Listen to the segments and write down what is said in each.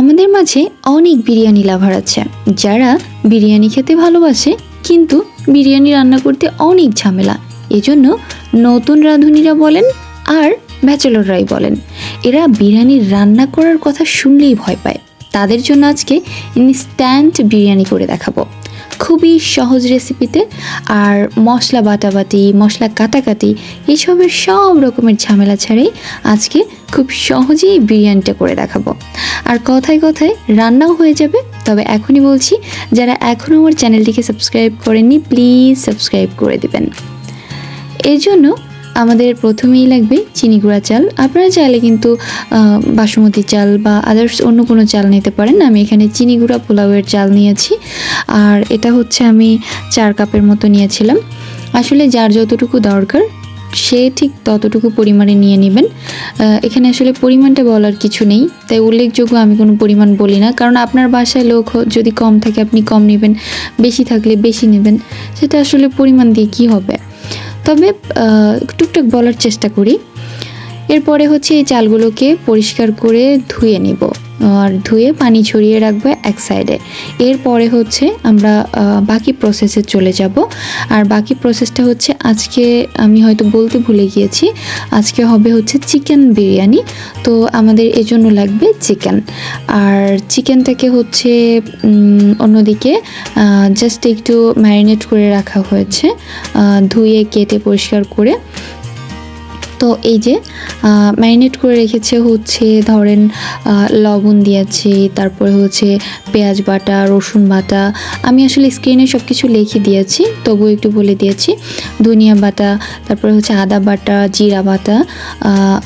আমাদের মাঝে অনেক বিরিয়ানি লাভার আছে যারা বিরিয়ানি খেতে ভালোবাসে, কিন্তু বিরিয়ানি রান্না করতে অনেক ঝামেলা। এজন্য নতুন রাঁধুনিরা বলেন আর ব্যাচেলররাই বলেন, এরা বিরিয়ানি রান্না করার কথা শুনলেই ভয় পায়। তাদের জন্য আজকে ইনস্ট্যান্ট বিরিয়ানি করে দেখাবো, খুবই সহজ রেসিপিতে। আর মশলা বাটাবাটি, মশলা কাটাকাটি এসবের সব রকমের ঝামেলা ছাড়াই আজকে খুব সহজেই বিরিয়ানিটা করে দেখাবো। আর কথায় কথায় রান্নাও হয়ে যাবে। তবে এখনই বলছি, যারা এখনও আমার চ্যানেলটিকে সাবস্ক্রাইব করেননি প্লিজ সাবস্ক্রাইব করে দেবেন। এর জন্য আমাদের প্রথমেই লাগবে চিনি গুঁড়া চাল। আপনারা চাইলে কিন্তু বাসমতি চাল বা আদার্স অন্য কোনো চাল নিতে পারেন। আমি এখানে চিনি গুঁড়া পোলাওয়ের চাল নিয়েছি, আর এটা হচ্ছে আমি 4 কাপের মতো নিয়েছিলাম। আসলে যার যতটুকু দরকার সে ঠিক ততটুকু পরিমাণে নিয়ে নেবেন। এখানে আসলে পরিমাণটা বলার কিছু নেই, তাই উল্লেখযোগ্য আমি কোনো পরিমাণ বলি না, কারণ আপনার বাসায় লোক যদি কম থাকে আপনি কম নেবেন, বেশি থাকলে বেশি নেবেন, সেটা আসলে পরিমাণ দিয়ে কি হবে। তবে টুকটাক বলার চেষ্টা করি। এরপরে হচ্ছে এই চালগুলোকে পরিষ্কার করে ধুয়ে নিব, আর ধুয়ে পানি ছড়িয়ে রাখবো এক সাইডে। এরপরে হচ্ছে আমরা বাকি প্রসেসে চলে যাব। আর বাকি প্রসেসটা হচ্ছে, আজকে আমি হয়তো বলতে ভুলে গিয়েছি, আজকে হবে হচ্ছে চিকেন বিরিয়ানি। তো আমাদের এজন্য লাগবে চিকেন। আর চিকেনটাকে হচ্ছে অন্যদিকে জাস্ট একটু ম্যারিনেট করে রাখা হয়েছে, ধুয়ে কেটে পরিষ্কার করে। তো এই যে ম্যারিনেট করে রেখেছে হচ্ছে ধরেন লবণ দিয়েছি, তারপরে হচ্ছে পেঁয়াজ বাটা, রসুন বাটা। আমি আসলে স্ক্রিনে সব কিছু লিখে দিয়েছি, তবুও একটু বলে দিয়েছি। ধনিয়া বাটা, তারপরে হচ্ছে আদা বাটা, জিরা বাটা,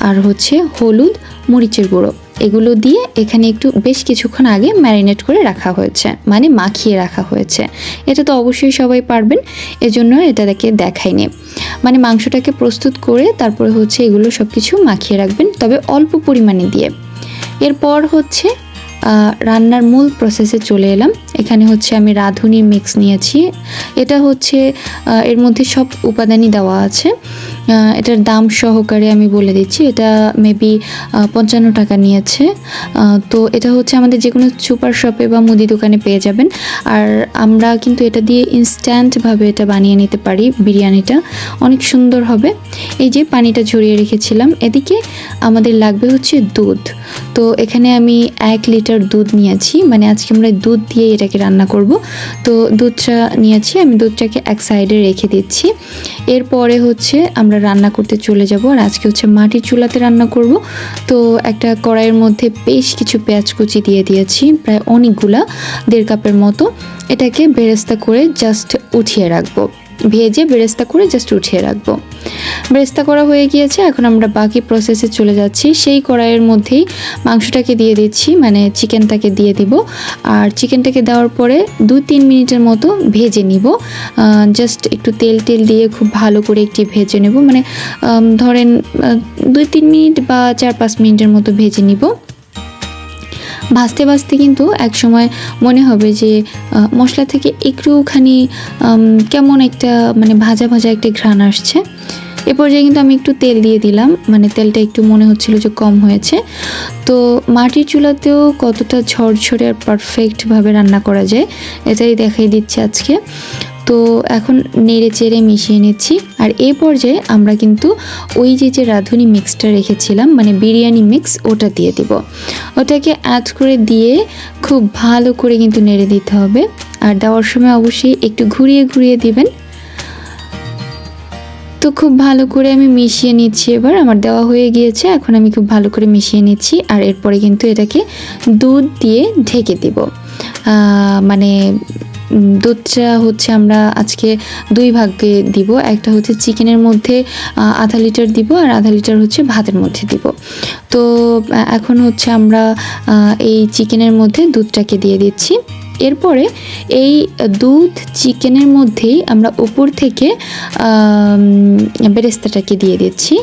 আর হচ্ছে হলুদ, মরিচের গুঁড়ো, এগুলো দিয়ে এখানে একটু বেশ কিছুক্ষণ আগে ম্যারিনেট করে রাখা হয়েছে, মানে মাখিয়ে রাখা হয়েছে। এটা তো অবশ্যই সবাই পারবেন, এজন্য এটাকে দেখাইনি। মানে মাংসটাকে প্রস্তুত করে তারপরে হচ্ছে এগুলো সব কিছু মাখিয়ে রাখবেন, তবে অল্প পরিমাণে দিয়ে। এরপর হচ্ছে রান্নার মূল প্রসেসে চলে এলাম। এখানে হচ্ছে আমি রাঁধুনি মিক্স নিয়েছি। এটা হচ্ছে এর মধ্যে সব উপাদানই দেওয়া আছে। এটার দাম সহকারে আমি বলে দিচ্ছি, এটা মেবি 55 টাকা নিয়েছে। তো এটা হচ্ছে আমাদের যে কোনো সুপার শপে বা মুদি দোকানে পেয়ে যাবেন। আর আমরা কিন্তু এটা দিয়ে ইনস্ট্যান্টভাবে এটা বানিয়ে নিতে পারি, বিরিয়ানিটা অনেক সুন্দর হবে। এই যে পানিটা ঝরিয়ে রেখেছিলাম। এদিকে আমাদের লাগবে হচ্ছে দুধ। তো এখানে আমি 1 লিটার দুধ নিয়েছি, মানে আজকে আমরা দুধ দিয়ে এটাকে রান্না করব। তো দুধটা নিয়েছি, আমি দুধটাকে এক সাইডে রেখে দিচ্ছি। এরপরে হচ্ছে আমরা রান্না করতে চলে যাব। আর আজকে হচ্ছে মাটির চুলাতে রান্না করব। তো একটা কড়াইয়ের মধ্যে বেশ কিছু পেঁয়াজ কুচি দিয়ে দিয়েছি, প্রায় অনেকগুলা, 1.5 কাপের মতো। এটাকে বেরেস্তা করে জাস্ট উঠিয়ে রাখবো, ভেজে বেরেস্তা করে জাস্ট উঠিয়ে রাখবো। বেরেস্তা করা হয়ে গিয়েছে, এখন আমরা বাকি প্রসেসে চলে যাচ্ছি। সেই কড়াইয়ের মধ্যেই মাংসটাকে দিয়ে দিচ্ছি, মানে চিকেনটাকে দিয়ে দিব। আর চিকেনটাকে দেওয়ার পরে 2-3 মিনিটের মতো ভেজে নিব। জাস্ট একটু তেল দিয়ে খুব ভালো করে একটি ভেজে নেব, মানে ধরেন 2-3 মিনিট বা 4-5 মিনিটের মতো ভেজে নিব। ভাজতে ভাজতে কিন্তু এক সময় মনে হবে যে মশলা থেকে একটুখানি কেমন একটা মানে ভাজা ভাজা একটা ঘ্রাণ আসছে। এ পর্যায়ে কিন্তু আমি একটু তেল দিয়ে দিলাম, মানে তেলটা একটু মনে হচ্ছিল যে কম হয়েছে। তো মাটির চুলাতেও কতটা ঝরঝরে আর পারফেক্টভাবে রান্না করা যায় এটাই দেখাই দিচ্ছে আজকে। তো এখন নেড়ে চেড়ে মিশিয়ে নিচ্ছি। আর এই পর্যায়ে আমরা কিন্তু ওই যে রাঁধুনি মিক্সটা রেখেছিলাম, মানে বিরিয়ানি মিক্স, ওটা দিয়ে দিব। ওটাকে অ্যাড করে দিয়ে খুব ভালো করে কিন্তু নেড়ে দিতে হবে। আর দেওয়ার সময় অবশ্যই একটু ঘুরিয়ে ঘুরিয়ে দিবেন। তো খুব ভালো করে আমি মিশিয়ে নিচ্ছি। এবার আমার দেওয়া হয়ে গিয়েছে, এখন আমি খুব ভালো করে মিশিয়ে নিচ্ছি। আর এরপরে কিন্তু এটাকে দুধ দিয়ে ঢেকে দিব। মানে দুধটা হচ্ছে আমরা আজকে 2 ভাগে দিব। একটা হচ্ছে চিকেনের মধ্যে 1/2 লিটার দিব, আর 1/2 লিটার হচ্ছে ভাতের মধ্যে দিব। তো এখন হচ্ছে আমরা এই চিকেনের মধ্যে দুধটাকে দিয়ে দিচ্ছি। এরপরে এই দুধ চিকেনের মধ্যেই আমরা উপর থেকে বেরেস্তাটাকে দিয়ে দিচ্ছি।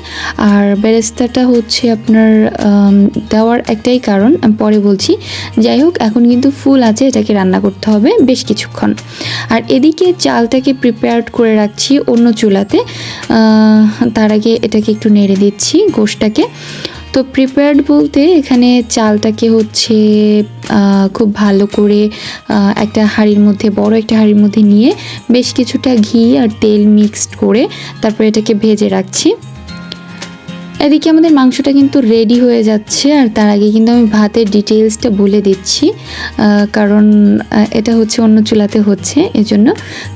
আর বেরেস্তাটা হচ্ছে আপনার দেওয়ার একটাই কারণ, আমি পরে বলছি। যাই হোক, এখন কিন্তু ফুল আছে, এটাকে রান্না করতে হবে বেশ কিছুক্ষণ। আর এদিকে চালটাকে প্রিপেয়ার করে রাখছি অন্য চুলাতে। তার আগে এটাকে একটু নেড়ে দিচ্ছি গোশটাকে। তো প্রিপেয়ার্ড বলতে এখানে চালটাকে হচ্ছে খুব ভালো করে একটা হাঁড়ির মধ্যে, বড় একটা হাঁড়ির মধ্যে নিয়ে বেশ কিছুটা ঘি আর তেল মিক্সড করে তারপর এটাকে ভেজে রাখছি। এদিকে আমাদের মাংসটা কিন্তু রেডি হয়ে যাচ্ছে, আর তার আগে কিন্তু আমি ভাতের ডিটেলসটা বলে দিচ্ছি, কারণ এটা হচ্ছে অন্য চুলাতে হচ্ছে এজন্য।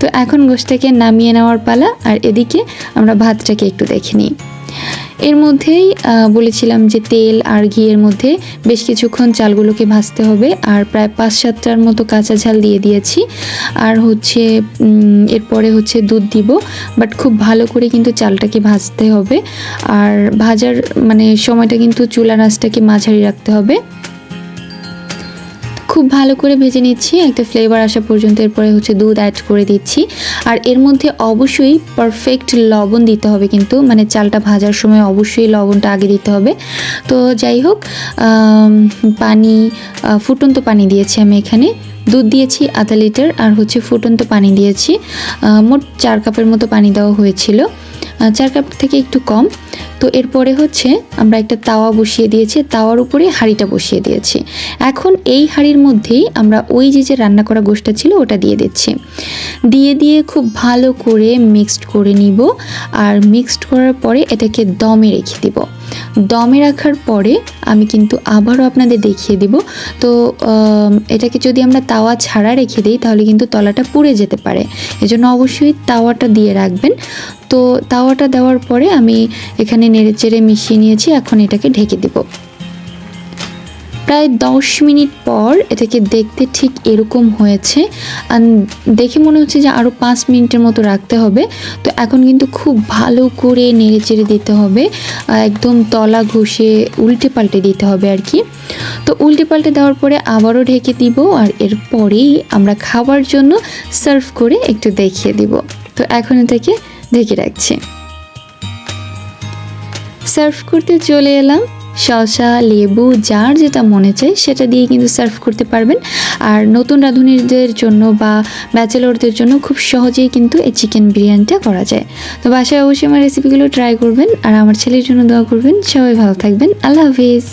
তো এখন গোশটাকে নামিয়ে নেওয়ার পালা, আর এদিকে আমরা ভাতটাকে একটু দেখে নিই। এর মধ্যেই বলেছিলাম যে তেল আর ঘিয়ের মধ্যে বেশ কিছুক্ষণ চালগুলোকে ভাজতে হবে, আর প্রায় 5-7টার মতো কাঁচা ঝাল দিয়ে দিয়েছি। আর হচ্ছে এরপরে হচ্ছে দুধ দিব, বাট খুব ভালো করে কিন্তু চালটাকে ভাজতে হবে, আর ভাজার মানে সময়টা কিন্তু চুলার আঁচটাকে মাঝারি রাখতে হবে। খুব ভালো করে ভেজে নিচ্ছি একটা ফ্লেভার আসা পর্যন্ত। এরপরে হচ্ছে দুধ অ্যাড করে দিচ্ছি, আর এর মধ্যে অবশ্যই পারফেক্ট লবণ দিতে হবে, কিন্তু মানে চালটা ভাজার সময় অবশ্যই লবণটা আগে দিতে হবে। তো যাই হোক, পানি, ফুটন্ত পানি দিয়েছি আমি এখানে, দুধ দিয়েছি আধা লিটার, আর হচ্ছে ফুটন্ত পানি দিয়েছি মোট 4 কাপের মতো পানি দেওয়া হয়েছিল, 4 কাপ থেকে একটু কম। তো এরপরে হচ্ছে আমরা একটা তাওয়া বসিয়ে দিয়েছি, তাওয়ার উপরে হাঁড়িটা বসিয়ে দিয়েছি। এখন এই হাঁড়ির মধ্যেই আমরা ওই যে রান্না করা গোশটা ছিল ওটা দিয়ে দিচ্ছি, দিয়ে খুব ভালো করে মিক্সড করে নিব, আর মিক্সড করার পরে এটাকে দমে রেখে দিব। দমে রাখার পরে আমি কিন্তু আবারও আপনাদের দেখিয়ে দিব। তো এটাকে যদি আমরা তাওয়া ছাড়া রেখে দিই তাহলে কিন্তু তলাটা পুড়ে যেতে পারে, এজন্য অবশ্যই তাওয়াটা দিয়ে রাখবেন। তো তাওয়াটা দেওয়ার পরে আমি এখানে নেড়েচেড়ে মিশিয়ে নিয়েছি, এখন এটাকে ঢেকে দিব। প্রায় 10 মিনিট পর এটাকে দেখতে ঠিক এরকম হয়েছে, আর দেখে মনে হচ্ছে যে আরও 5 মিনিটের মতো রাখতে হবে। তো এখন কিন্তু খুব ভালো করে নেড়েচেড়ে দিতে হবে, একদম তলা ঘষে উল্টে পাল্টে দিতে হবে আর কি। তো উল্টে পাল্টে দেওয়ার পরে আবারও ঢেকে দিব, আর এরপরেই আমরা খাবার জন্য সার্ভ করে একটু দেখিয়ে দিব। তো এখন এটাকে ঢেকে রাখছি। সার্ভ করতে চলে এলাম। শসা, লেবু, যার যেটা মনে চায় সেটা দিয়ে কিন্তু সার্ভ করতে পারবেন। আর নতুন রাঁধুনিদের জন্য বা ব্যাচেলরদের জন্য খুব সহজেই কিন্তু এই চিকেন বিরিয়ানিটা করা যায়। তো বাসায় অবশ্যই আমার রেসিপিগুলো ট্রাই করবেন, আর আমার ছেলের জন্য দোয়া করবেন। সবাই ভালো থাকবেন। আল্লাহ হাফিজ।